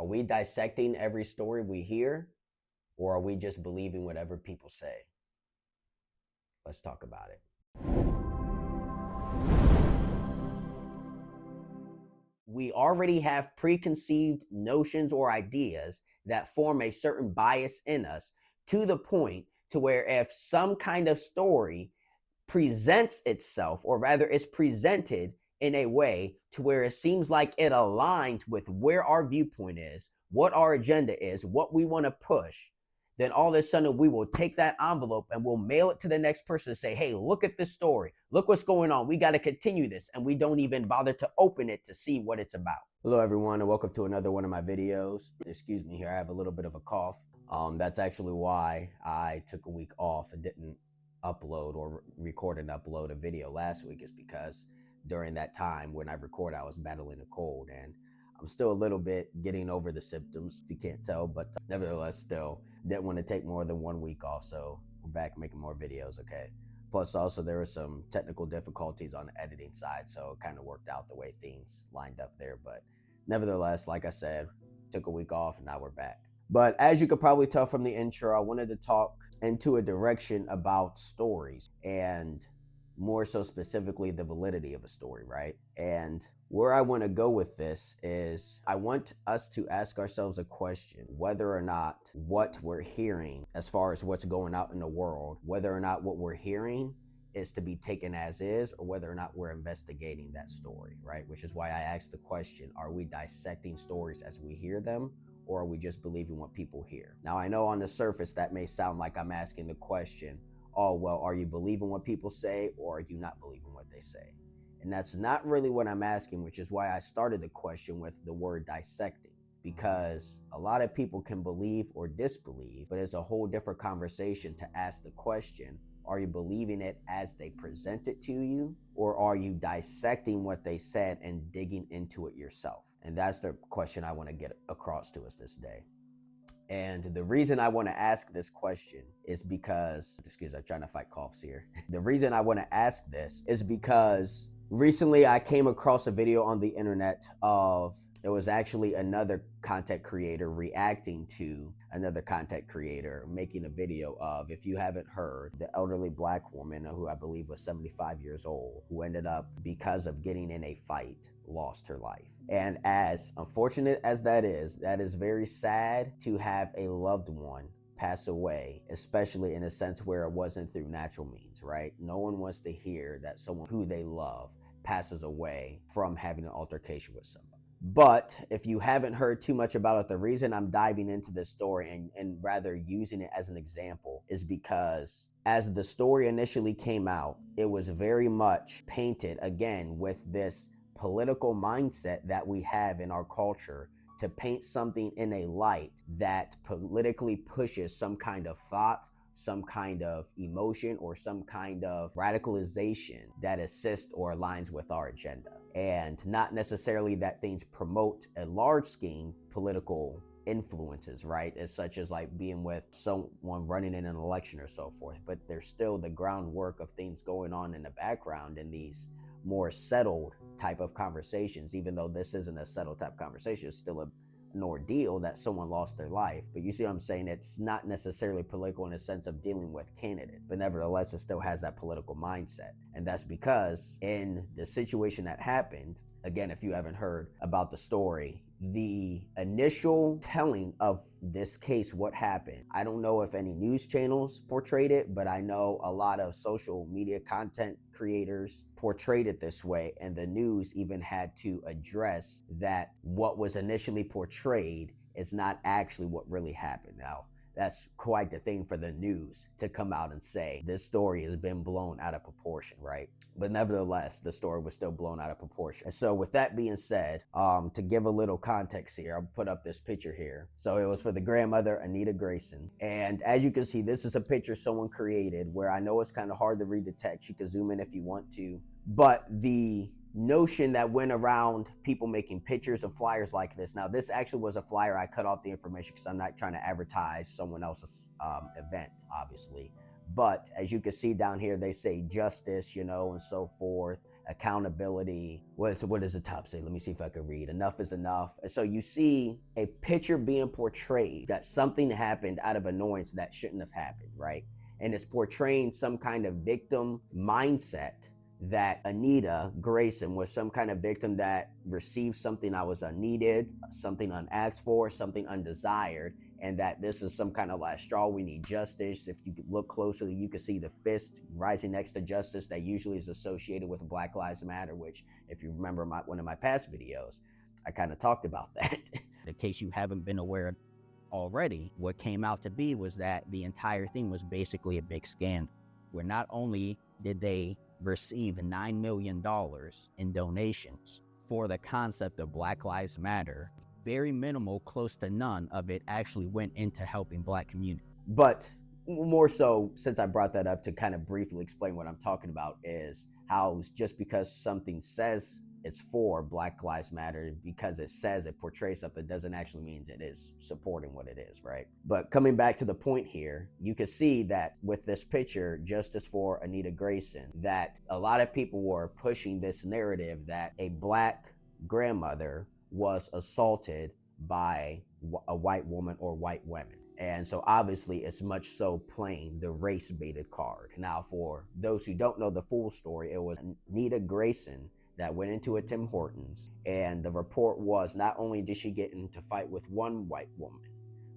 Are we dissecting every story we hear, or are we just believing whatever people say? Let's talk about it. We already have preconceived notions or ideas that form a certain bias in us, to the point to where if some kind of story presents itself, or rather is presented in a way to where it seems like it aligns with where our viewpoint is, what our agenda is, what we want to push, then all of a sudden we will take that envelope and we'll mail it to the next person and say, hey, look at this story. Look what's going on. We got to continue this. And we don't even bother to open it to see what it's about. Hello, everyone, and welcome to another one of my videos. Excuse me here. I have a little bit of a cough. That's actually why I took a week off and didn't upload or record and upload a video last week, is because during that time when I record, I was battling a cold, and I'm still a little bit getting over the symptoms, if you can't tell, but nevertheless, still didn't want to take more than 1 week off. So we're back making more videos. Okay. Plus also there were some technical difficulties on the editing side. So it kind of worked out the way things lined up there. But nevertheless, like I said, took a week off and now we're back. But as you could probably tell from the intro, I wanted to talk into a direction about stories, and more so specifically the validity of a story, right? And where I want to go with this is I want us to ask ourselves a question, whether or not what we're hearing as far as what's going out in the world, whether or not what we're hearing is to be taken as is, or whether or not we're investigating that story, right? Which is why I asked the question, are we dissecting stories as we hear them, or are we just believing what people hear? Now, I know on the surface that may sound like I'm asking the question, oh, well, are you believing what people say, or are you not believing what they say? And that's not really what I'm asking, which is why I started the question with the word dissecting, because a lot of people can believe or disbelieve, but it's a whole different conversation to ask the question, are you believing it as they present it to you, or are you dissecting what they said and digging into it yourself? And that's the question I want to get across to us this day. And the reason I want to ask this question is because, excuse me, I'm trying to fight coughs here. The reason I want to ask this is because recently I came across a video on the internet of, it was actually another content creator reacting to another content creator making a video of, if you haven't heard, the elderly black woman who I believe was 75 years old, who ended up, because of getting in a fight, lost her life. And as unfortunate as that is very sad to have a loved one pass away, especially in a sense where it wasn't through natural means, right? No one wants to hear that someone who they love passes away from having an altercation with somebody. But if you haven't heard too much about it, the reason I'm diving into this story and rather using it as an example is because as the story initially came out, it was very much painted, again, with this political mindset that we have in our culture, to paint something in a light that politically pushes some kind of thought, some kind of emotion, or some kind of radicalization that assists or aligns with our agenda. And not necessarily that things promote a large scheme political influences, right? As such as like being with someone running in an election or so forth, but there's still the groundwork of things going on in the background in these more settled type of conversations. Even though this isn't a settled type of conversation, it's still an ordeal that someone lost their life. But you see what I'm saying? It's not necessarily political in a sense of dealing with candidates, but nevertheless, it still has that political mindset. And that's because in the situation that happened, again, if you haven't heard about the story, the initial telling of this case, what happened, I don't know if any news channels portrayed it, but I know a lot of social media content creators portrayed it this way, and the news even had to address that what was initially portrayed is not actually what really happened. Now, that's quite the thing for the news to come out and say this story has been blown out of proportion, right? But nevertheless, the story was still blown out of proportion. And so with that being said, to give a little context here, I'll put up this picture here. So it was for the grandmother, Anita Grayson. And as you can see, this is a picture someone created where I know it's kind of hard to read the text. You can zoom in if you want to. But the notion that went around people making pictures of flyers like this. Now, this actually was a flyer. I cut off the information because I'm not trying to advertise someone else's event, obviously. But as you can see down here, they say justice, and so forth, accountability. What does the top say? Let me see if I can read. Enough is enough. And so you see a picture being portrayed that something happened out of annoyance that shouldn't have happened, right? And it's portraying some kind of victim mindset, that Anita Grayson was some kind of victim that received something that was unneeded, something unasked for, something undesired, and that this is some kind of last straw. We need justice. If you look closely, you can see the fist rising next to justice that usually is associated with Black Lives Matter, which, if you remember one of my past videos, I kind of talked about that. In case you haven't been aware already, what came out to be was that the entire thing was basically a big scandal, where not only did they receive $9 million in donations for the concept of Black Lives Matter, very minimal, close to none of it actually went into helping Black community. But more so, since I brought that up to kind of briefly explain what I'm talking about, is how just because something says it's for Black Lives Matter, because it says it portrays something, doesn't actually mean it is supporting what it is, right? But coming back to the point here, you can see that with this picture, Justice for Anita Grayson, that a lot of people were pushing this narrative that a Black grandmother was assaulted by a white woman or white women. And so obviously it's much so playing the race baited card. Now, for those who don't know the full story, it was Anita Grayson that went into a Tim Hortons, and the report was not only did she get into a fight with one white woman,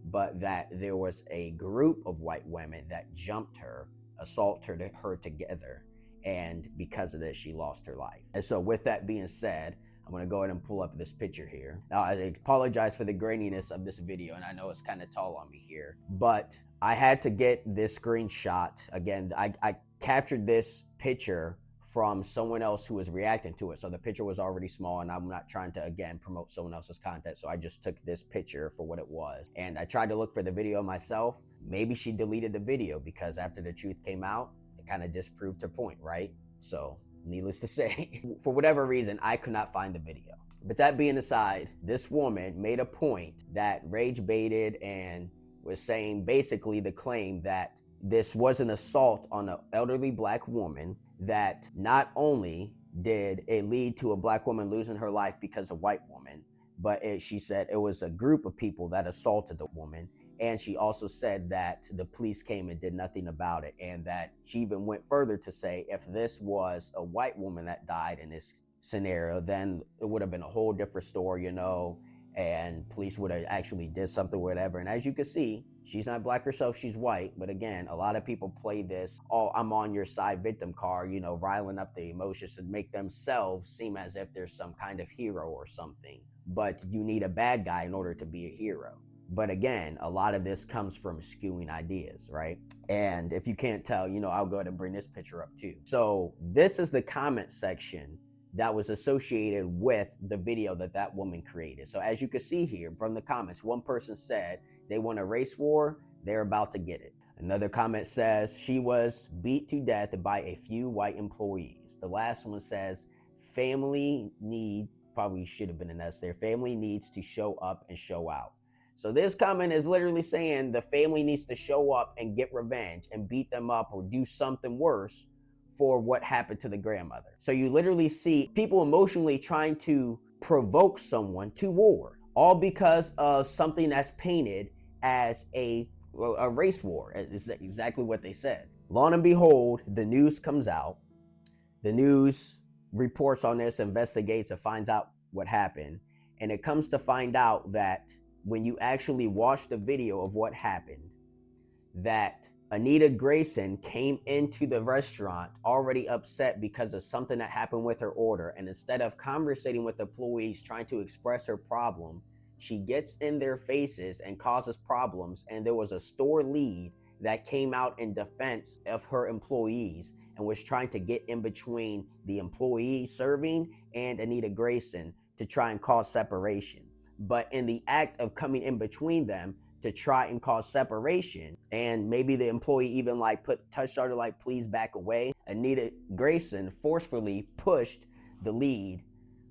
but that there was a group of white women that jumped her, assaulted her together, and because of this, she lost her life. And so with that being said, I'm gonna go ahead and pull up this picture here. Now, I apologize for the graininess of this video, and I know it's kind of tall on me here, but I had to get this screenshot. Again, I captured this picture from someone else who was reacting to it. So the picture was already small, and I'm not trying to, again, promote someone else's content. So I just took this picture for what it was. And I tried to look for the video myself. Maybe she deleted the video because after the truth came out, it kind of disproved her point, right? So needless to say, for whatever reason, I could not find the video. But that being aside, this woman made a point that rage baited and was saying basically the claim that this was an assault on an elderly Black woman, that not only did it lead to a Black woman losing her life because of a white woman, but she said it was a group of people that assaulted the woman. And she also said that the police came and did nothing about it. And that she even went further to say if this was a white woman that died in this scenario, then it would have been a whole different story, you know, and police would have actually did something, whatever. And as you can see, she's not Black herself, she's white. But again, a lot of people play this, oh, I'm on your side victim card, you know, riling up the emotions to make themselves seem as if there's some kind of hero or something. But you need a bad guy in order to be a hero. But again, a lot of this comes from skewing ideas, right? And if you can't tell, you know, I'll go ahead and bring this picture up too. So this is the comment section that was associated with the video that that woman created. So as you can see here from the comments, one person said they want a race war, they're about to get it. Another comment says she was beat to death by a few white employees. The last one says family need, probably should have been an S there, family needs to show up and show out. So this comment is literally saying the family needs to show up and get revenge and beat them up or do something worse for what happened to the grandmother. So you literally see people emotionally trying to provoke someone to war, all because of something that's painted as a race war. It's exactly what they said. Lo and behold, the news comes out. The news reports on this, investigates, and finds out what happened. And it comes to find out that when you actually watch the video of what happened, that Anita Grayson came into the restaurant already upset because of something that happened with her order. And instead of conversating with the employees, trying to express her problem, she gets in their faces and causes problems. And there was a store lead that came out in defense of her employees and was trying to get in between the employee serving and Anita Grayson to try and cause separation. But in the act of coming in between them to try and cause separation, and maybe the employee even like touched her to like, please back away, Anita Grayson forcefully pushed the lead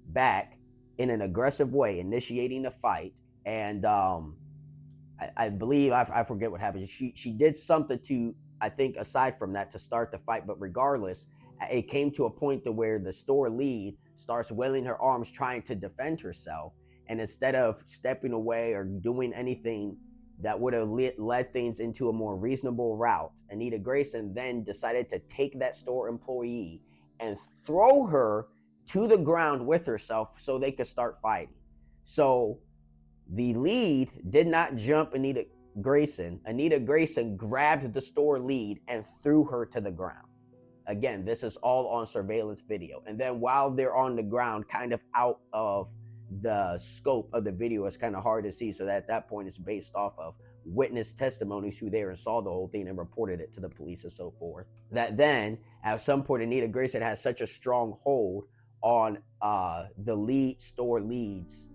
back in an aggressive way, initiating a fight. And I believe, I forget what happened. She did something to, I think aside from that, to start the fight. But regardless, it came to a point to where the store lead starts wailing her arms trying to defend herself, and instead of stepping away or doing anything that would have led things into a more reasonable route, Anita Grayson then decided to take that store employee and throw her to the ground with herself so they could start fighting. So the lead did not jump Anita Grayson. Anita Grayson grabbed the store lead and threw her to the ground. Again, this is all on surveillance video. And then while they're on the ground, kind of out of the scope of the video, it's kind of hard to see. So that at that point, it's based off of witness testimonies who there and saw the whole thing and reported it to the police and so forth. That then, at some point, Anita Grayson has such a strong hold on the lead store lead's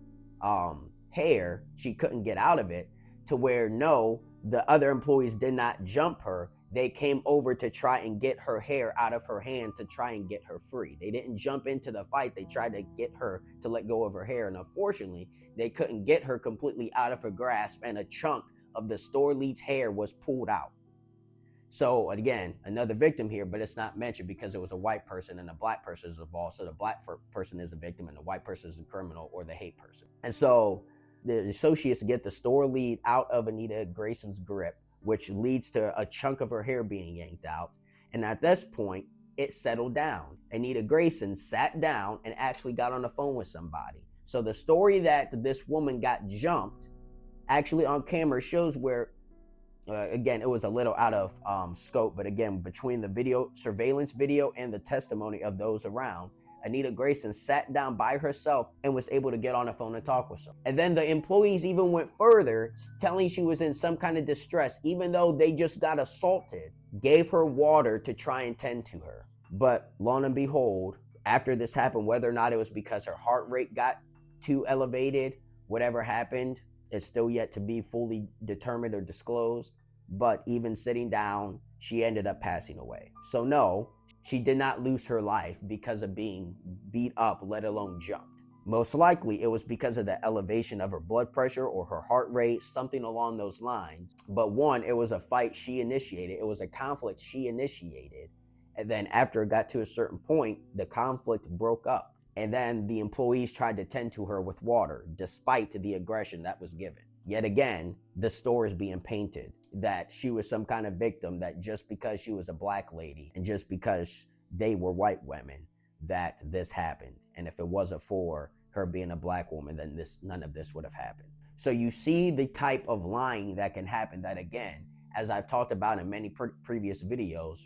hair, she couldn't get out of it, to where no, the other employees did not jump her. They came over to try and get her hair out of her hand to try and get her free. They didn't jump into the fight. They tried to get her to let go of her hair. And unfortunately, they couldn't get her completely out of her grasp, and a chunk of the store lead's hair was pulled out. So again, another victim here, but it's not mentioned because it was a white person and a black person is involved. So the black person is a victim and the white person is a criminal or the hate person. And so the associates get the store lead out of Anita Grayson's grip, which leads to a chunk of her hair being yanked out. And at this point, it settled down. Anita Grayson sat down and actually got on the phone with somebody. So the story that this woman got jumped actually on camera shows where, again, it was a little out of scope, but again, between the video, surveillance video, and the testimony of those around, Anita Grayson sat down by herself and was able to get on the phone and talk with someone. And then the employees even went further, telling she was in some kind of distress, even though they just got assaulted, gave her water to try and tend to her. But lo and behold, after this happened, whether or not it was because her heart rate got too elevated, whatever happened, it's still yet to be fully determined or disclosed. But even sitting down, she ended up passing away. So no, she did not lose her life because of being beat up, let alone jumped. Most likely it was because of the elevation of her blood pressure or her heart rate, something along those lines. But one, it was a fight she initiated. It was a conflict she initiated. And then after it got to a certain point, the conflict broke up. And then the employees tried to tend to her with water, despite the aggression that was given. Yet again, the story is being painted that she was some kind of victim, that just because she was a black lady and just because they were white women, that this happened. And if it wasn't for her being a black woman, then none of this would have happened. So you see the type of lying that can happen that, again, as I've talked about in many previous videos,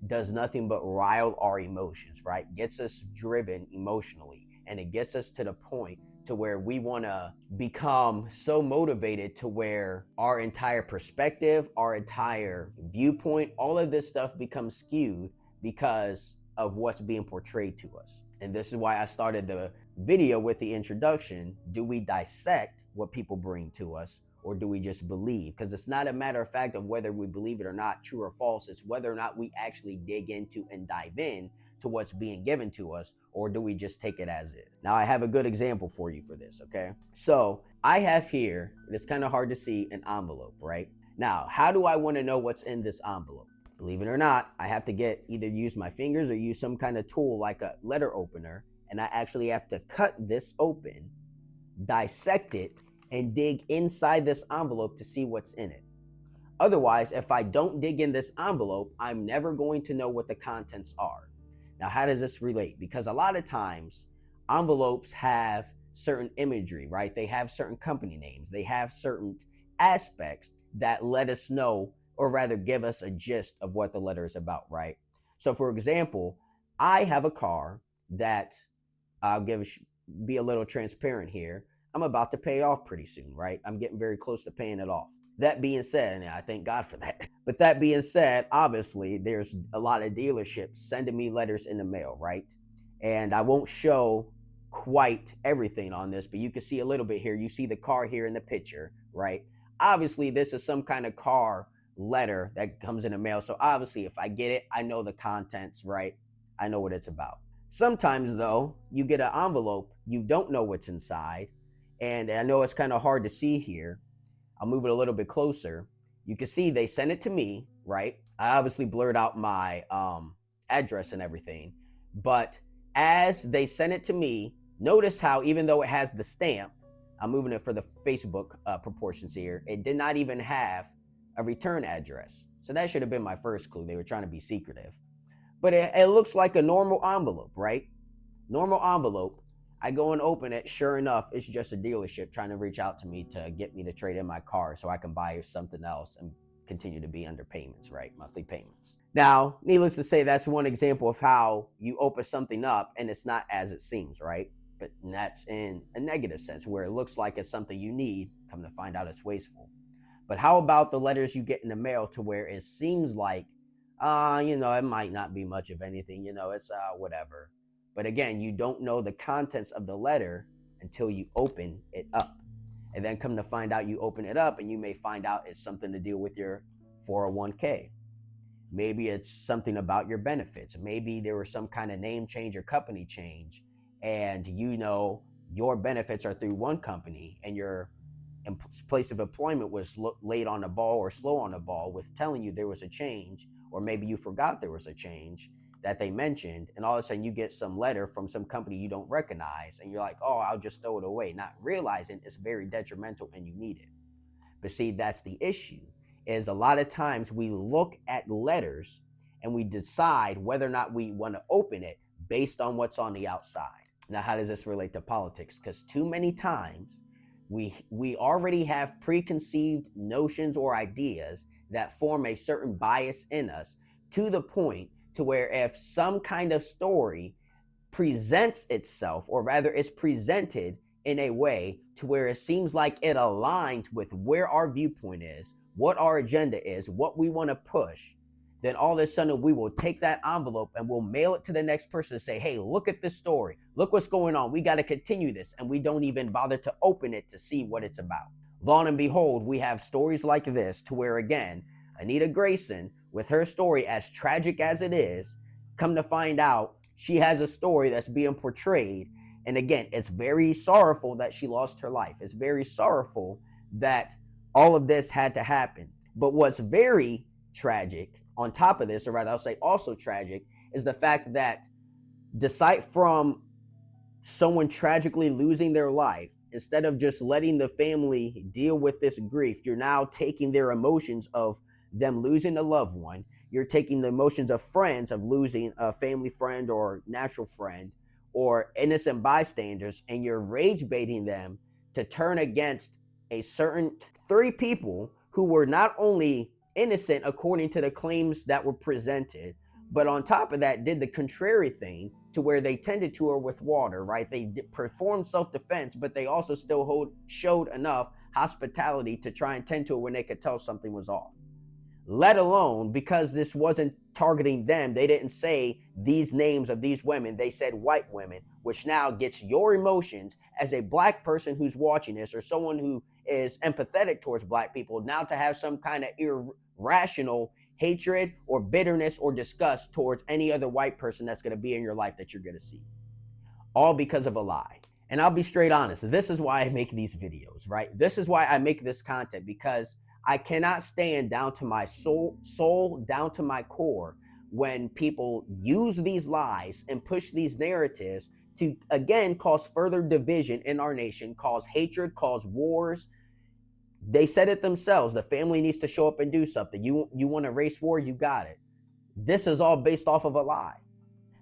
does nothing but rile our emotions, right? Gets us driven emotionally, and it gets us to the point to where we want to become so motivated to where our entire perspective, our entire viewpoint, all of this stuff becomes skewed because of what's being portrayed to us. And this is why I started the video with the introduction. Do we dissect what people bring to us, or do we just believe? Because it's not a matter of fact of whether we believe it or not, true or false. It's whether or not we actually dig into and dive in to what's being given to us, or do we just take it as is? Now, I have a good example for you for this, okay? So I have here, and it's kind of hard to see, an envelope, right? Now, how do I want to know what's in this envelope? Believe it or not, I have to either use my fingers or use some kind of tool like a letter opener, and I actually have to cut this open, dissect it, and dig inside this envelope to see what's in it. Otherwise, if I don't dig in this envelope, I'm never going to know what the contents are. Now, how does this relate? Because a lot of times, envelopes have certain imagery, right? They have certain company names. They have certain aspects that let us know, or rather give us a gist of what the letter is about, right? So for example, I have a car that I'll be a little transparent here. I'm about to pay off pretty soon, right? I'm getting very close to paying it off. That being said, and I thank God for that. But that being said, obviously, there's a lot of dealerships sending me letters in the mail, right? And I won't show quite everything on this, but you can see a little bit here. You see the car here in the picture, right? Obviously, this is some kind of car letter that comes in the mail. So obviously, if I get it, I know the contents, right? I know what it's about. Sometimes, though, you get an envelope, you don't know what's inside. And I know it's kind of hard to see here. I'll move it a little bit closer. You can see they sent it to me, right? I obviously blurred out my address and everything. But as they sent it to me, notice how even though it has the stamp, I'm moving it for the Facebook proportions here, it did not even have a return address. So that should have been my first clue. They were trying to be secretive. But it looks like a normal envelope, right? Normal envelope. I go and open it. Sure enough, it's just a dealership trying to reach out to me to get me to trade in my car so I can buy something else and continue to be under payments, right? Monthly payments. Now, needless to say, that's one example of how you open something up and it's not as it seems, right? But that's in a negative sense where it looks like it's something you need, come to find out it's wasteful. But how about the letters you get in the mail to where it seems like, it might not be much of anything, it's whatever. But again, you don't know the contents of the letter until you open it up. And then come to find out, you open it up and you may find out it's something to deal with your 401k. Maybe it's something about your benefits. Maybe there was some kind of name change or company change, and your benefits are through one company and your place of employment was late on the ball or slow on the ball with telling you there was a change, or maybe you forgot there was a change that they mentioned, and all of a sudden you get some letter from some company you don't recognize and you're like, oh, I'll just throw it away, not realizing it's very detrimental and you need it. But see, that's the issue, is a lot of times we look at letters and we decide whether or not we want to open it based on what's on the outside. Now, how does this relate to politics? Because too many times we already have preconceived notions or ideas that form a certain bias in us, to the point to where if some kind of story presents itself, or rather is presented in a way to where it seems like it aligns with where our viewpoint is, what our agenda is, what we want to push, then all of a sudden we will take that envelope and we'll mail it to the next person and say, hey, look at this story. Look what's going on. We got to continue this. And we don't even bother to open it to see what it's about. Lo and behold, we have stories like this to where, again, Anita Grayson, with her story, as tragic as it is, come to find out she has a story that's being portrayed. And again, it's very sorrowful that she lost her life. It's very sorrowful that all of this had to happen. But what's very tragic on top of this, or rather I'll say also tragic, is the fact that aside from someone tragically losing their life, instead of just letting the family deal with this grief, you're now taking their emotions of them losing a loved one. You're taking the emotions of friends of losing a family friend or natural friend or innocent bystanders, and you're rage baiting them to turn against a certain 3 people who were not only innocent according to the claims that were presented, but on top of that did the contrary thing to where they tended to her with water, right? They performed self-defense, but they also still showed enough hospitality to try and tend to her when they could tell something was off. Let alone, because this wasn't targeting them, they didn't say these names of these women, they said white women, which now gets your emotions as a black person who's watching this, or someone who is empathetic towards black people, now to have some kind of irrational hatred or bitterness or disgust towards any other white person that's going to be in your life that you're going to see. All because of a lie. And I'll be straight honest, this is why I make these videos, right? This is why I make this content, because I cannot stand down to my soul, down to my core, when people use these lies and push these narratives to, again, cause further division in our nation, cause hatred, cause wars. They said it themselves. The family needs to show up and do something. You want a race war? You got it. This is all based off of a lie.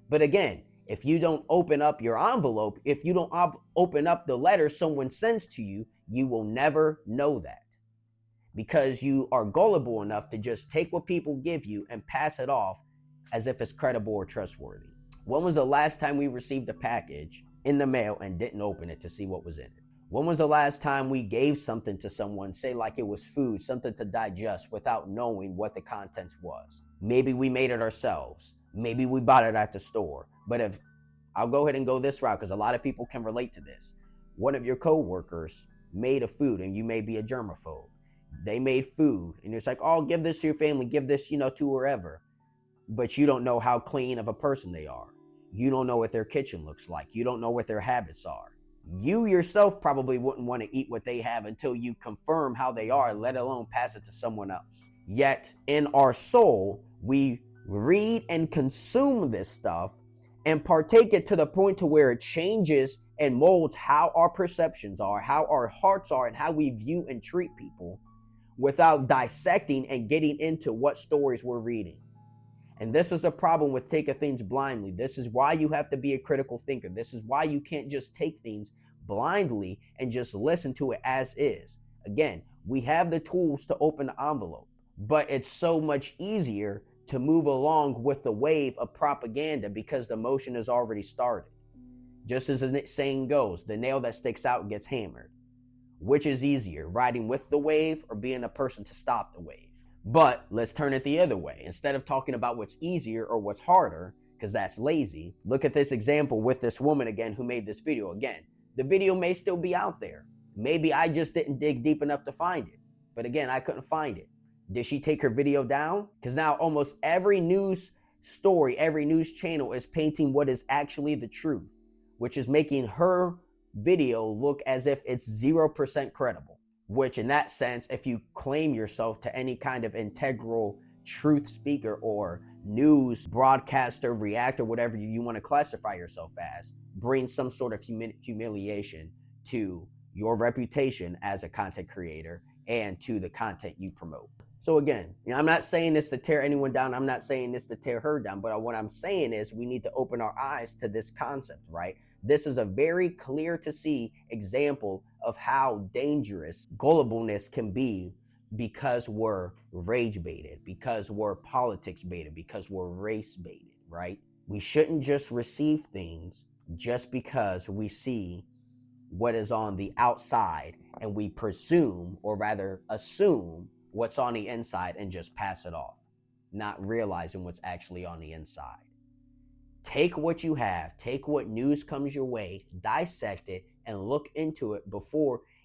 But again, if you don't open up your envelope, if you don't open up the letter someone sends to you, you will never know that, because you are gullible enough to just take what people give you and pass it off as if it's credible or trustworthy. When was the last time we received a package in the mail and didn't open it to see what was in it? When was the last time we gave something to someone, say like it was food, something to digest, without knowing what the contents was? Maybe we made it ourselves. Maybe we bought it at the store. But if I'll go ahead and go this route, because a lot of people can relate to this. One of your coworkers made a food, and you may be a germaphobe. They made food, and it's like, oh, give this to your family, give this, to wherever. But you don't know how clean of a person they are. You don't know what their kitchen looks like. You don't know what their habits are. You yourself probably wouldn't want to eat what they have until you confirm how they are, let alone pass it to someone else. Yet in our soul, we read and consume this stuff and partake it to the point to where it changes and molds how our perceptions are, how our hearts are, and how we view and treat people without dissecting and getting into what stories we're reading. And this is a problem with taking things blindly. This is why you have to be a critical thinker. This is why you can't just take things blindly and just listen to it as is. Again, we have the tools to open the envelope, but it's so much easier to move along with the wave of propaganda because the motion is already started. Just as the saying goes, the nail that sticks out gets hammered. Which is easier, riding with the wave or being a person to stop the wave? But let's turn it the other way. Instead of talking about what's easier or what's harder, because that's lazy, look at this example with this woman again who made this video. Again, the video may still be out there. Maybe I just didn't dig deep enough to find it. But again, I couldn't find it. Did she take her video down? Because now almost every news story, every news channel is painting what is actually the truth, which is making her video look as if it's 0% credible. Which in that sense, if you claim yourself to any kind of integral truth speaker or news broadcaster, reactor, whatever you want to classify yourself as, brings some sort of humiliation to your reputation as a content creator and to the content you promote. So again, I'm not saying this to tear anyone down. I'm not saying this to tear her down. But what I'm saying is we need to open our eyes to this concept, right? This is a very clear to see example of how dangerous gullibleness can be because we're rage baited, because we're politics baited, because we're race baited, right? We shouldn't just receive things just because we see what is on the outside and we presume, or rather assume, what's on the inside and just pass it off, not realizing what's actually on the inside. Take what you have, take what news comes your way, dissect it, and look into it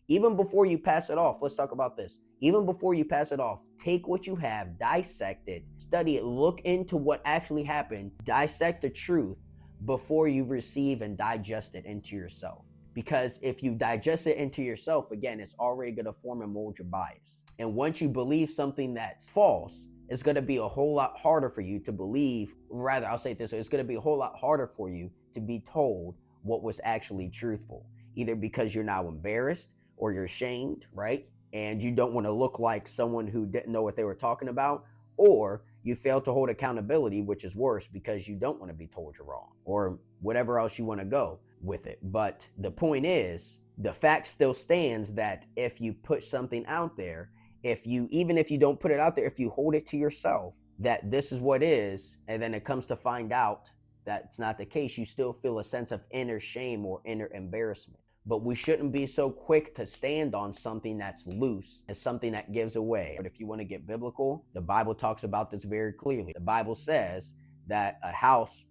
even before you pass it off. Let's talk about this. Even before you pass it off, take what you have, dissect it, study it, look into what actually happened, dissect the truth before you receive and digest it into yourself. Because if you digest it into yourself, again, it's already going to form and mold your bias. And once you believe something that's false, it's going to be a whole lot harder for you to believe, rather, I'll say it this way, it's going to be a whole lot harder for you to be told what was actually truthful, either because you're now embarrassed or you're ashamed, right? And you don't want to look like someone who didn't know what they were talking about, or you fail to hold accountability, which is worse because you don't want to be told you're wrong, or whatever else you want to go with it. But the point is, the fact still stands that if you put something out there, even if you don't put it out there, if you hold it to yourself that this is what is, and then it comes to find out that it's not the case, you still feel a sense of inner shame or inner embarrassment. But we shouldn't be so quick to stand on something that's loose and something that gives away. But if you want to get biblical, the Bible talks about this very clearly. The Bible says that a house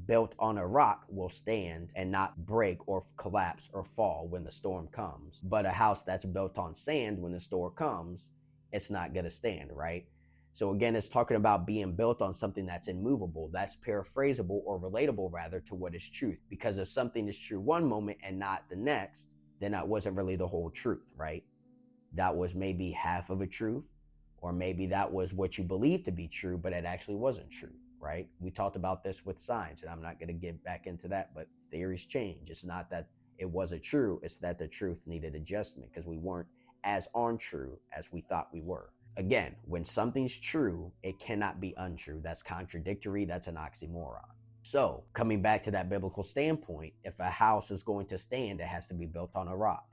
built on a rock will stand and not break or collapse or fall when the storm comes. But a house that's built on sand, when the storm comes, it's not going to stand, right? So again, it's talking about being built on something that's immovable, that's paraphrasable or relatable rather to what is truth. Because if something is true one moment and not the next, then that wasn't really the whole truth, right? That was maybe half of a truth, or maybe that was what you believed to be true, but it actually wasn't true, right? We talked about this with science, and I'm not going to get back into that, but theories change. It's not that it wasn't true, it's that the truth needed adjustment because we weren't as untrue as we thought we were. Again, when something's true, it cannot be untrue. That's contradictory. That's an oxymoron. So, coming back to that biblical standpoint, if a house is going to stand, it has to be built on a rock.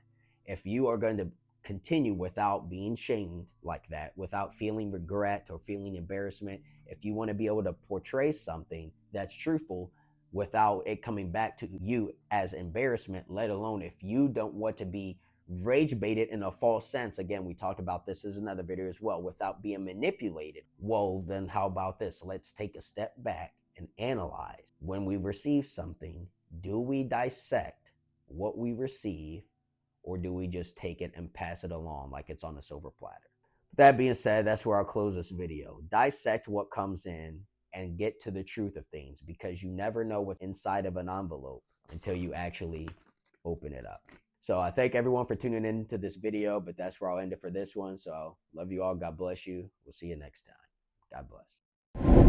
If you are going to continue without being shamed like that, without feeling regret or feeling embarrassment, if you want to be able to portray something that's truthful without it coming back to you as embarrassment, let alone if you don't want to be rage baited in a false sense, again, we talked about this as another video as well, without being manipulated, well, then how about this? Let's take a step back and analyze. When we receive something, do we dissect what we receive, or do we just take it and pass it along like it's on a silver platter? That being said, that's where I'll close this video. Dissect what comes in and get to the truth of things, because you never know what's inside of an envelope until you actually open it up. So I thank everyone for tuning in to this video, but that's where I'll end it for this one. So love you all. God bless you. We'll see you next time. God bless.